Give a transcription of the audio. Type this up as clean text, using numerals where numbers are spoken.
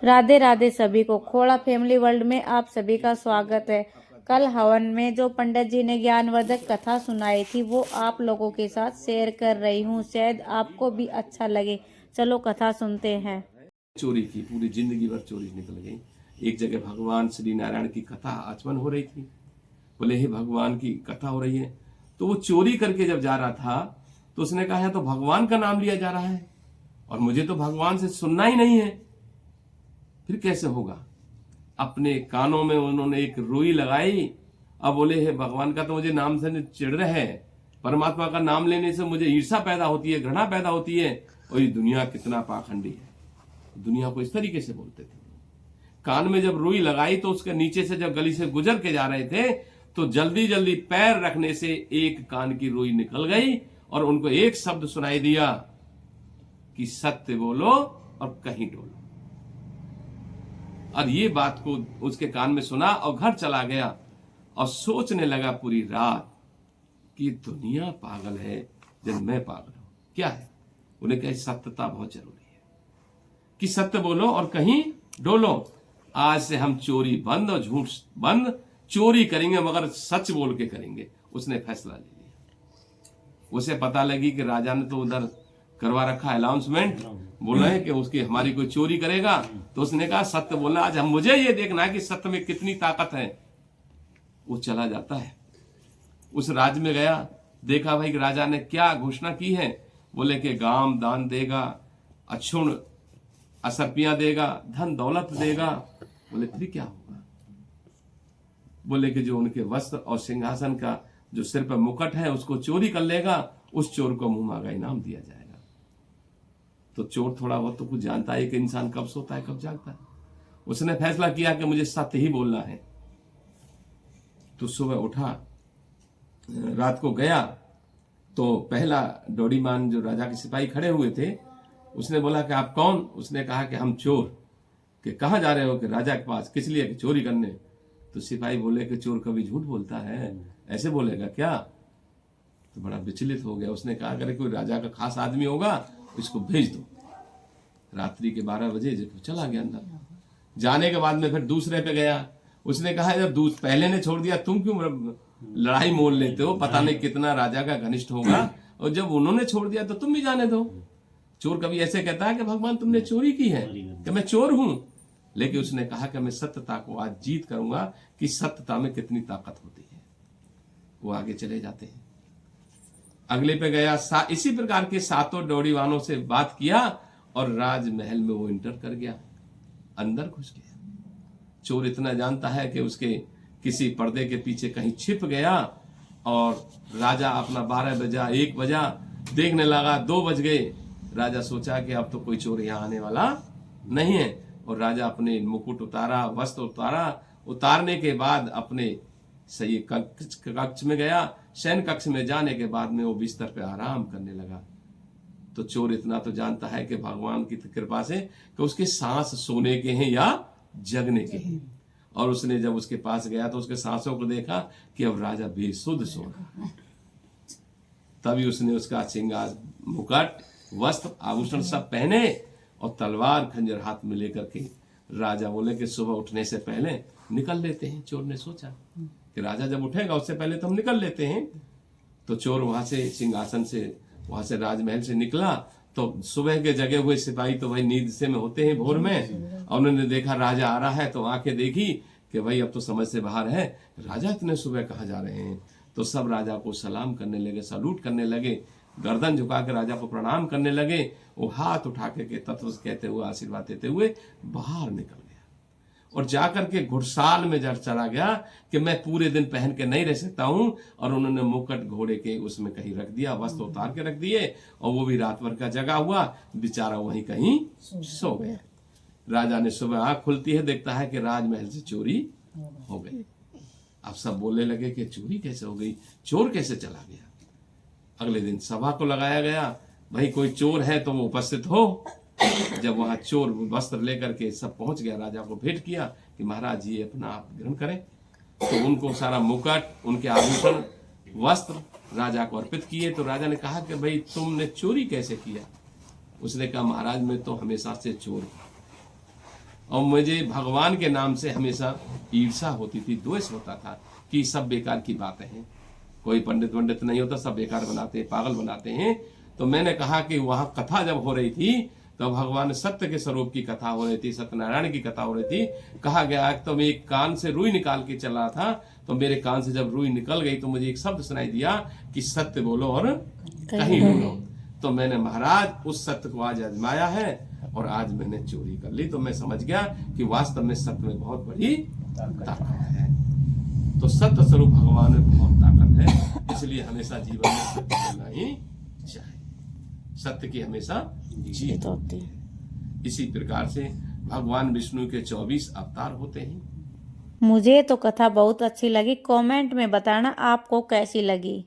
राधे राधे सभी को। खोड़ा family world में आप सभी का स्वागत है। कल हवन में जो पंडित जी ने ज्ञानवर्धक कथा सुनाई थी वो आप लोगों के साथ शेयर कर रही हूँ, शायद आपको भी अच्छा लगे। चलो कथा सुनते हैं। चोरी की, पूरी जिंदगी भर चोरी निकल गई। एक जगह भगवान श्री नारायण की कथा आचमन हो रही थी। बोले हे भगवान की कथा हो रही है, तो वो चोरी करके जब जा रहा था तो उसने कहा तो भगवान का नाम लिया जा रहा है और मुझे तो भगवान से सुनना ही नहीं है, फिर कैसे होगा। अपने कानों में उन्होंने एक रुई लगाई। अब बोले हे भगवान का तो मुझे नाम से चिढ़ रहे है, परमात्मा का नाम लेने से मुझे ईर्षा पैदा होती है, घृणा पैदा होती है। और ये दुनिया कितना पाखंडी है, दुनिया को इस तरीके से बोलते थे। कान में जब रुई लगाई तो उसके नीचे से जब गली से गुजर के जा रहे थे तो जल्दी जल्दी पैर रखने से एक कान की रुई निकल गई और उनको एक शब्द सुनाई दिया कि सत्य बोलो और कहीं डोलो। और ये बात को उसके कान में सुना और घर चला गया और सोचने लगा पूरी रात कि दुनिया पागल है जब मैं पागल हूं। क्या है? उन्हें कहे सत्यता बहुत जरूरी है कि सत्य बोलो और कहीं डोलो। आज से हम चोरी बंद और झूठ बंद, चोरी करेंगे मगर सच बोल के करेंगे। उसने फैसला ले लिया। उसे पता लगी कि राजा ने तो उधर करवा रखा अनाउंसमेंट, बोल रहे हैं कि उसकी हमारी कोई चोरी करेगा, तो उसने कहा सत्य बोलना। आज हम मुझे ये देखना है कि सत्य में कितनी ताकत है। वो चला जाता है, उस राज्य में गया, देखा भाई राजा ने क्या घोषणा की है। बोले कि गांव दान देगा, अक्षुण असर्पियां देगा, धन दौलत देगा। बोले फिर क्या होगा? बोले कि जो उनके वस्त्र और सिंहासन का जो सिर पर मुकुट है उसको चोरी कर लेगा, उस चोर को मुंह मांगा इनाम दिया जाएगा। तो चोर थोड़ा बहुत तो कुछ जानता है कि इंसान कब सोता है कब जागता है। उसने फैसला किया कि मुझे सत्य ही बोलना है। तो सुबह उठा, रात को गया तो पहला डोडीमान जो राजा के सिपाही खड़े हुए थे, उसने बोला कि आप कौन? उसने कहा कि हम चोर। कि कहाँ जा रहे हो? कि राजा के पास। किस लिए? कि चोरी करने। तो सिपाही बोले कि चोर कभी झूठ बोलता है, ऐसे बोलेगा क्या? तो बड़ा विचलित हो गया। उसने कहा अगर कोई राजा का खास आदमी होगा इसको भेज दो। रात्रि के 12 बजे जब चला गया अंदर। जाने के बाद में फिर दूसरे पे गया। उसने कहा जब पहले ने छोड़ दिया तुम क्यों लड़ाई मोल लेते हो? पता नहीं कितना राजा का घनिष्ठ होगा, और जब उन्होंने छोड़ दिया तो तुम भी जाने दो। चोर कभी ऐसे कहता है कि भगवान तुमने चोरी की है, कि मैं चोर हूं। लेकिन उसने कहा कि मैं सत्यता को आज जीत करूंगा कि सत्यता में कितनी ताकत होती है। वो आगे चले जाते हैं। अगले पे गया, इसी प्रकार के 7 डोडीवानों से बात किया और राजमहल में वो इंटर कर गया, अंदर घुस गया। चोर इतना जानता है कि उसके किसी पर्दे के पीछे कहीं छिप गया और राजा अपना 12 बजा, 1 बजा, देखने लगा 2 बज गए। राजा सोचा कि अब तो कोई चोर यहाँ आने वाला नहीं है, और राजा अपने मुकुट उतारा, वस्त्र उतारा। उतारने के बाद अपने सही कक्ष में गया। शयन कक्ष में जाने के बाद में वो बिस्तर पे आराम करने लगा। तो चोर इतना तो जानता है कि भगवान की कृपा से कि उसके सांस सोने के हैं या जगने के हैं। और उसने जब उसके पास गया तो उसके सांसों को देखा कि अब राजा बेसुध सो रहा है। तभी उसने उसका श्रृंगार, मुकुट, वस्त्र, आभूषण सब पहने और तलवार खंजर हाथ में लेकर के राजा बोले कि सुबह उठने से पहले निकल लेते हैं। चोर ने सोचा कि राजा जब उठेगा उससे पहले तो हम निकल लेते हैं। तो चोर वहां से सिंहासन से, वहां से राजमहल से निकला तो सुबह के जगे हुए सिपाही तो भाई नींद से में होते हैं भोर में, और उन्होंने देखा राजा आ रहा है तो आंखें देखी कि भाई अब तो समझ से बाहर है, राजा इतने सुबह कहाँ जा रहे हैं। तो सब राजा को सलाम करने लगे, सलूट करने लगे, गर्दन झुका के राजा को प्रणाम करने लगे। वो हाथ उठा के तत्व कहते हुए, आशीर्वाद देते हुए बाहर निकल गया और जाकर के घुड़साल में जब चला गया कि मैं पूरे दिन पहन के नहीं रह सकता हूं। और उन्होंने मुकुट घोड़े के उसमें कहीं रख दिया, वस्त्र उतार के रख दिए, और वो भी रात भर का जगा हुआ बेचारा वहीं कहीं सो गया। राजा ने सुबह आंख खुलती है, देखता है कि राजमहल से चोरी हो गई। अब सब बोलने लगे कि चोरी कैसे हो गई, चोर कैसे चला गया। अगले दिन सभा को लगाया गया, भाई कोई चोर है तो वो उपस्थित हो। जब वहां चोर वस्त्र लेकर के सब पहुंच गया, राजा को भेंट किया कि महाराज जी अपना आप ग्रहण करें। तो उनको सारा मुकुट, उनके आभूषण, वस्त्र राजा को अर्पित किए। तो राजा ने कहा कि भाई तुमने चोरी कैसे किया? उसने कहा महाराज मैं तो हमेशा से चोर हूं और मुझे भगवान के नाम से हमेशा ईर्षा होती थी, द्वेष होता था कि सब बेकार की बातें हैं, कोई पंडित वंडित नहीं होता, सब बेकार बनाते हैं, पागल बनाते हैं। तो मैंने कहा कि वहां कथा जब हो रही थी तो भगवान सत्य के स्वरूप की कथा हो रही थी, सत्यनारायण की कथा हो रही थी। कहा गया तो मैं एक कान से रुई निकाल के चला था, तो मेरे कान से जब रुई निकल गई तो मुझे एक शब्द सुनाई दिया कि सत्य बोलो और कहीं बोलो। तो मैंने महाराज उस सत्य को आज आजमाया है और आज मैंने चोरी कर ली। तो मैं समझ गया कि वास्तव में सत्य में बहुत बड़ी ताकत है। तो सत्य स्वरूप भगवान में बहुत ताकत है, इसलिए हमेशा जीवन में सत्य बोलना ही चाहिए, सत्य की हमेशा जीत होती है। इसी प्रकार से भगवान विष्णु के 24 अवतार होते हैं। मुझे तो कथा बहुत अच्छी लगी, कमेंट में बताना आपको कैसी लगी।